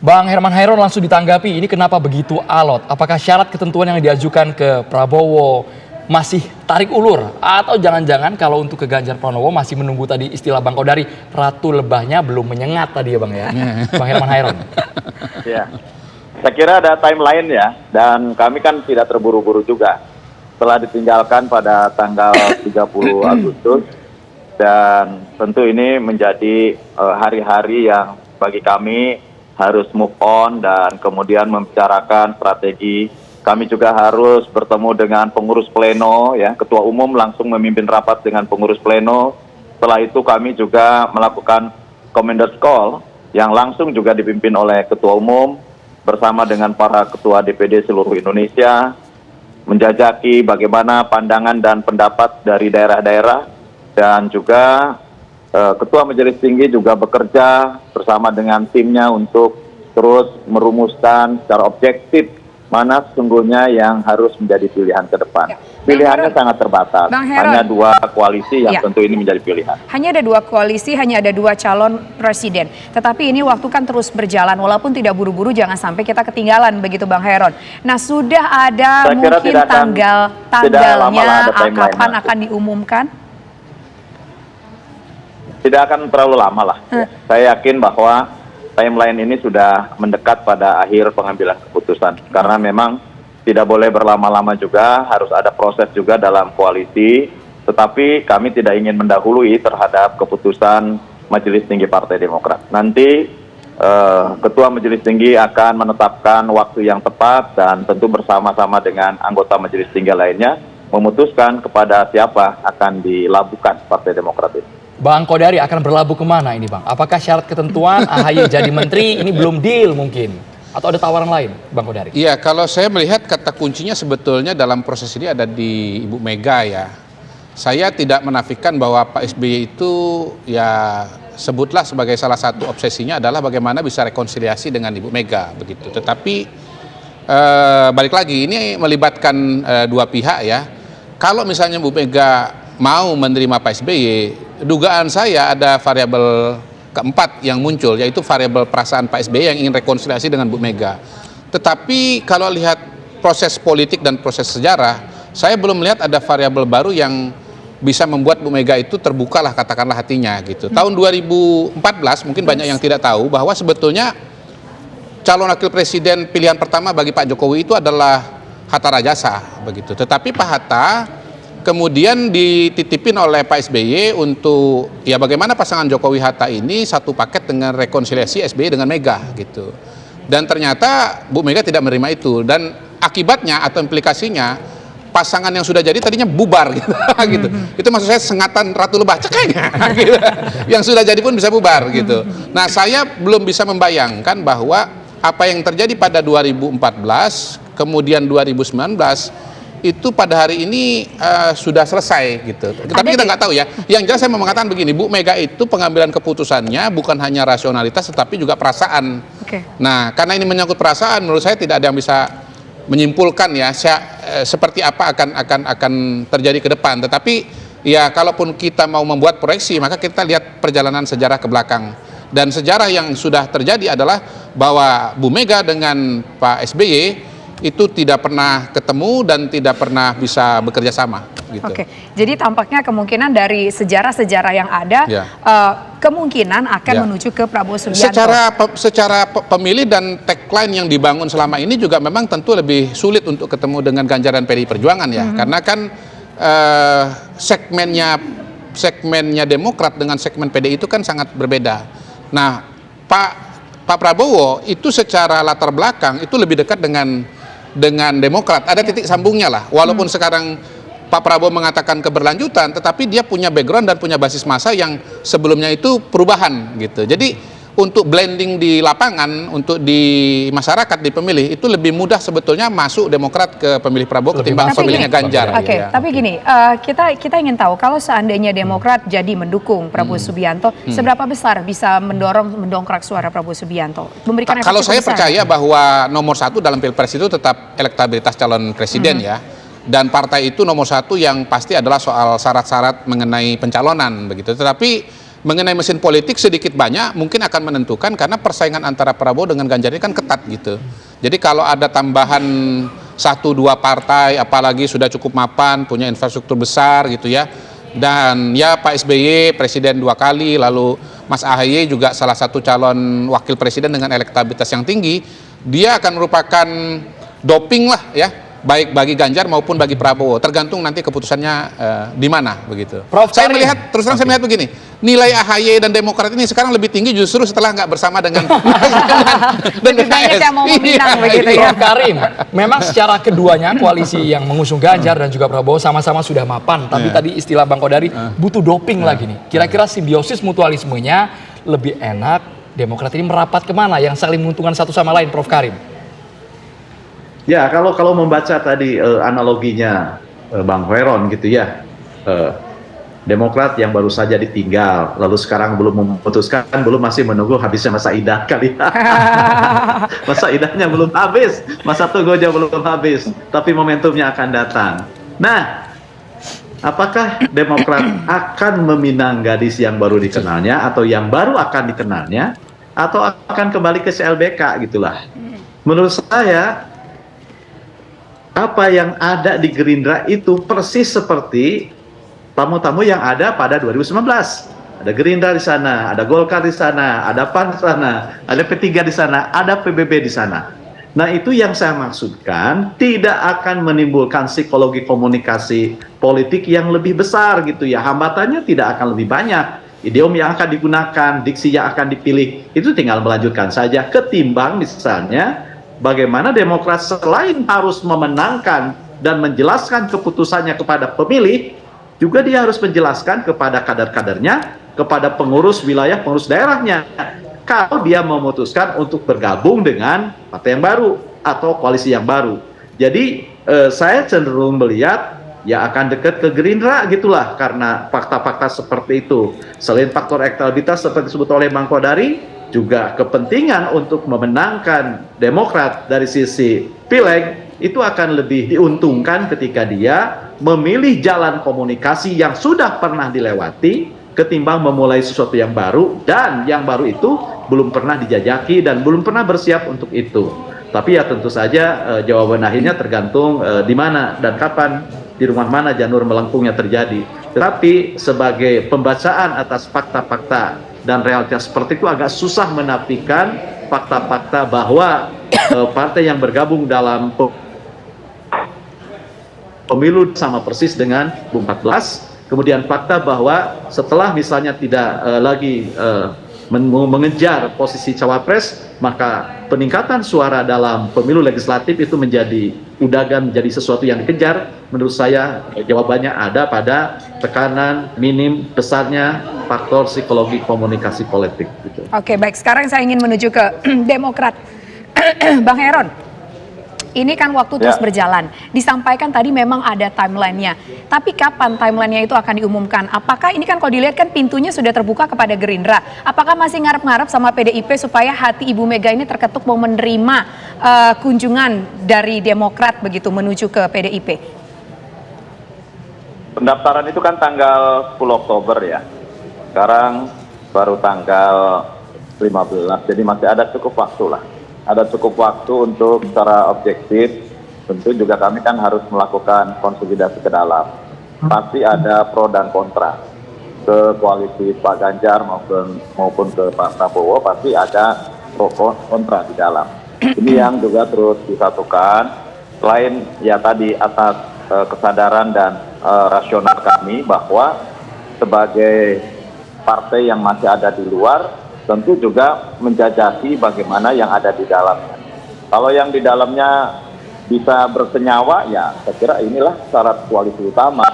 Bang Herman Hairon langsung ditanggapi, ini kenapa begitu alot? Apakah syarat ketentuan yang diajukan ke Prabowo masih tarik ulur? Atau jangan-jangan kalau untuk ke Ganjar Pranowo masih menunggu tadi istilah Bang Kodari, ratu lebahnya belum menyengat tadi ya Bang ya? Bang Herman Hairon. Ya, saya kira ada timeline ya, dan kami kan tidak terburu-buru juga. Setelah ditinggalkan pada tanggal 30 Agustus, dan tentu ini menjadi hari-hari yang bagi kami harus move on dan kemudian membicarakan strategi. Kami juga harus bertemu dengan pengurus pleno, ya, ketua umum langsung memimpin rapat dengan pengurus pleno. Setelah itu kami juga melakukan Commanders Call yang langsung juga dipimpin oleh ketua umum bersama dengan para ketua DPD seluruh Indonesia, menjajaki bagaimana pandangan dan pendapat dari daerah-daerah, dan juga Ketua Majelis Tinggi juga bekerja bersama dengan timnya untuk terus merumuskan secara objektif mana sesungguhnya yang harus menjadi pilihan ke depan. Pilihannya sangat terbatas, hanya dua koalisi yang tentu ini menjadi pilihan. Hanya ada dua koalisi, hanya ada dua calon presiden. Tetapi ini waktu kan terus berjalan, walaupun tidak buru-buru, jangan sampai kita ketinggalan begitu Bang Hairon. Nah, sudah ada mungkin tanggalnya, kapan akan diumumkan? Tidak akan terlalu lama lah. Saya yakin bahwa timeline ini sudah mendekat pada akhir pengambilan keputusan. Karena memang tidak boleh berlama-lama juga, harus ada proses juga dalam koalisi. Tetapi kami tidak ingin mendahului terhadap keputusan Majelis Tinggi Partai Demokrat. Nanti Ketua Majelis Tinggi akan menetapkan waktu yang tepat dan tentu bersama-sama dengan anggota Majelis Tinggi lainnya memutuskan kepada siapa akan dilabuhkan Partai Demokrat itu. Bang Kodari akan berlabuh kemana ini Bang? Apakah syarat ketentuan AHY jadi menteri ini belum deal mungkin? Atau ada tawaran lain Bang Kodari? Iya, kalau saya melihat kata kuncinya sebetulnya dalam proses ini ada di Ibu Mega ya. Saya tidak menafikan bahwa Pak SBY itu ya sebutlah sebagai salah satu obsesinya adalah bagaimana bisa rekonsiliasi dengan Ibu Mega begitu. Tetapi balik lagi ini melibatkan dua pihak ya. Kalau misalnya Bu Mega mau menerima Pak SBY, dugaan saya ada variabel keempat yang muncul, yaitu variabel perasaan Pak SBY yang ingin rekonsiliasi dengan Bu Mega. Tetapi kalau lihat proses politik dan proses sejarah, saya belum melihat ada variabel baru yang bisa membuat Bu Mega itu terbukalah katakanlah hatinya gitu. Tahun 2014 mungkin banyak yang tidak tahu bahwa sebetulnya calon wakil presiden pilihan pertama bagi Pak Jokowi itu adalah Hatta Rajasa begitu. Tetapi Pak Hatta kemudian dititipin oleh Pak SBY untuk ya bagaimana pasangan Jokowi Hatta ini satu paket dengan rekonsiliasi SBY dengan Mega gitu. Dan ternyata Bu Mega tidak menerima itu, dan akibatnya atau implikasinya pasangan yang sudah jadi tadinya bubar gitu. Gitu. Itu maksud saya sengatan ratu lebah cekengnya gitu. Yang sudah jadi pun bisa bubar gitu. Nah, saya belum bisa membayangkan bahwa apa yang terjadi pada 2014 kemudian 2019 itu pada hari ini sudah selesai gitu. Tapi kita nggak tahu ya. Yang jelas saya mau mengatakan begini, Bu Mega itu pengambilan keputusannya bukan hanya rasionalitas tetapi juga perasaan. Nah, karena ini menyangkut perasaan, menurut saya tidak ada yang bisa menyimpulkan ya seperti apa akan terjadi ke depan. Tetapi ya kalaupun kita mau membuat proyeksi, maka kita lihat perjalanan sejarah ke belakang. Dan sejarah yang sudah terjadi adalah bahwa Bu Mega dengan Pak SBY itu tidak pernah ketemu dan tidak pernah bisa bekerja sama gitu. Jadi tampaknya kemungkinan dari sejarah-sejarah yang ada kemungkinan akan menuju ke Prabowo Subianto. Secara pemilih dan tagline yang dibangun selama ini juga memang tentu lebih sulit untuk ketemu dengan Ganjar dan PDI Perjuangan ya. Karena kan segmennya Demokrat dengan segmen PDI itu kan sangat berbeda. Nah, Pak Prabowo itu secara latar belakang itu lebih dekat dengan Demokrat, ada titik sambungnya lah. Walaupun sekarang Pak Prabowo mengatakan keberlanjutan, tetapi dia punya background dan punya basis massa yang sebelumnya itu perubahan gitu. Jadi untuk blending di lapangan, untuk di masyarakat, di pemilih itu lebih mudah sebetulnya masuk Demokrat ke pemilih Prabowo ketimbang pemilihnya Ganjar. Tapi gini, kita ingin tahu kalau seandainya Demokrat jadi mendukung Prabowo Subianto, seberapa besar bisa mendongkrak suara Prabowo Subianto? Kalau saya percaya bahwa nomor satu dalam Pilpres itu tetap elektabilitas calon presiden ya. Dan partai itu nomor satu yang pasti adalah soal syarat-syarat mengenai pencalonan begitu. Tetapi Mengenai mesin politik sedikit banyak mungkin akan menentukan karena persaingan antara Prabowo dengan Ganjar ini kan ketat gitu. Jadi kalau ada tambahan 1-2 partai, apalagi sudah cukup mapan, punya infrastruktur besar gitu ya. Dan ya Pak SBY presiden 2 kali, lalu Mas AHY juga salah satu calon wakil presiden dengan elektabilitas yang tinggi, dia akan merupakan doping lah ya, baik bagi Ganjar maupun bagi Prabowo, tergantung nanti keputusannya di mana begitu. Prof. Saya Karim. melihat, terus terang saya melihat begini, nilai AHY dan Demokrat ini sekarang lebih tinggi justru setelah nggak bersama dengan Lebih banyak yang mau meminang begitu ya. Prof. Karim, memang secara keduanya koalisi yang mengusung Ganjar dan juga Prabowo sama-sama sudah mapan, tapi tadi istilah Bang Kodari butuh doping lagi nih. Kira-kira simbiosis mutualismenya lebih enak, Demokrat ini merapat kemana yang saling menguntungkan satu sama lain, Prof. Karim? Ya, kalau membaca tadi analoginya Bang Hoeron gitu ya, Demokrat yang baru saja ditinggal, lalu sekarang belum memutuskan, masih menunggu habisnya masa idah kali. Masa idahnya belum habis, masa tunggunya belum habis, tapi momentumnya akan datang. Nah, apakah Demokrat akan meminang gadis yang baru dikenalnya, atau yang baru akan dikenalnya, atau akan kembali ke CLBK gitulah? Menurut saya, apa yang ada di Gerindra itu persis seperti tamu-tamu yang ada pada 2019. Ada Gerindra di sana, ada Golkar di sana, ada PAN di sana, ada P3 di sana, ada PBB di sana. Nah, itu yang saya maksudkan, tidak akan menimbulkan psikologi komunikasi politik yang lebih besar gitu ya. Hambatannya tidak akan lebih banyak. Idiom yang akan digunakan, diksi yang akan dipilih, itu tinggal melanjutkan saja. Ketimbang misalnya bagaimana Demokrat selain harus memenangkan dan menjelaskan keputusannya kepada pemilih, juga dia harus menjelaskan kepada kader-kadernya, kepada pengurus wilayah, pengurus daerahnya, kalau dia memutuskan untuk bergabung dengan partai yang baru atau koalisi yang baru. Jadi saya cenderung melihat ya akan dekat ke Gerindra gitulah, karena fakta-fakta seperti itu. Selain faktor elektabilitas seperti disebut oleh Bang Kodari, juga kepentingan untuk memenangkan Demokrat dari sisi Pileg itu akan lebih diuntungkan ketika dia memilih jalan komunikasi yang sudah pernah dilewati ketimbang memulai sesuatu yang baru, dan yang baru itu belum pernah dijajaki dan belum pernah bersiap untuk itu. Tapi ya tentu saja jawaban akhirnya tergantung di mana dan kapan, di rumah mana janur melengkungnya terjadi. Tetapi sebagai pembacaan atas fakta-fakta dan realitas seperti itu, agak susah menafikan fakta-fakta bahwa partai yang bergabung dalam pemilu sama persis dengan 2014. Kemudian fakta bahwa setelah misalnya tidak lagi mengejar posisi cawapres, maka peningkatan suara dalam pemilu legislatif itu menjadi sesuatu yang dikejar. Menurut saya jawabannya ada pada tekanan minim besarnya faktor psikologi komunikasi politik. Gitu. Oke, baik. Sekarang saya ingin menuju ke Demokrat. Bang Heron, ini kan waktu terus berjalan. Disampaikan tadi memang ada timelinenya. Tapi kapan timelinenya itu akan diumumkan? Apakah ini kan kalau dilihat kan pintunya sudah terbuka kepada Gerindra. Apakah masih ngarep-ngarep sama PDIP supaya hati Ibu Mega ini terketuk mau menerima kunjungan dari Demokrat begitu menuju ke PDIP? Pendaftaran itu kan tanggal 10 Oktober ya. Sekarang baru tanggal 15, jadi masih ada cukup waktu lah. Ada cukup waktu untuk secara objektif, tentu juga kami kan harus melakukan konsolidasi ke dalam. Pasti ada pro dan kontra. Ke koalisi Pak Ganjar maupun ke Pak Prabowo pasti ada pro kontra di dalam. Ini yang juga terus disatukan. Selain ya tadi atas kesadaran dan rasional kami bahwa sebagai partai yang masih ada di luar, tentu juga menjajaki bagaimana yang ada di dalamnya. Kalau yang di dalamnya bisa bersenyawa, ya saya kira inilah syarat koalisi utama,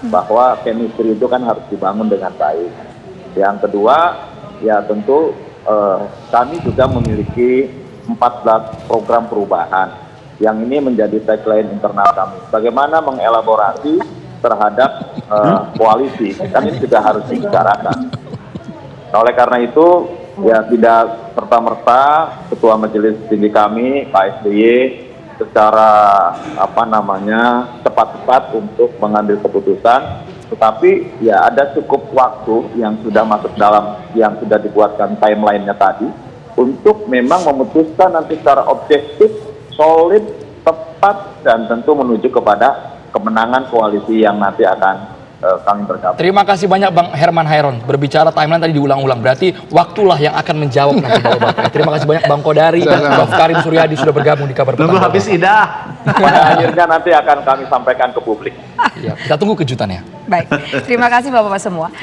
bahwa chemistry itu kan harus dibangun dengan baik. Yang kedua, ya tentu kami juga memiliki 14 program perubahan, yang ini menjadi tagline internal kami. Bagaimana mengelaborasi terhadap koalisi, kan ini juga harus dibicarakan. Oleh karena itu, ya tidak serta-merta Ketua Majelis Tinggi kami, Pak SBY, secara cepat-cepat untuk mengambil keputusan. Tetapi ya ada cukup waktu yang sudah masuk dalam, yang sudah dibuatkan timelinenya tadi, untuk memang memutuskan nanti secara objektif, solid, tepat, dan tentu menuju kepada kemenangan koalisi yang nanti akan kami bergabung. Terima kasih banyak Bang Herman Hairon. Berbicara timeline tadi diulang-ulang. Berarti waktulah yang akan menjawab nanti Bapak. Terima kasih banyak Bang Kodari, Prof. Karim Suryadi sudah bergabung di Kabar Petang. Nunggu habis Ida. Pada akhirnya nanti akan kami sampaikan ke publik. Iya, kita tunggu kejutannya. Baik, terima kasih Bapak-Bapak semua.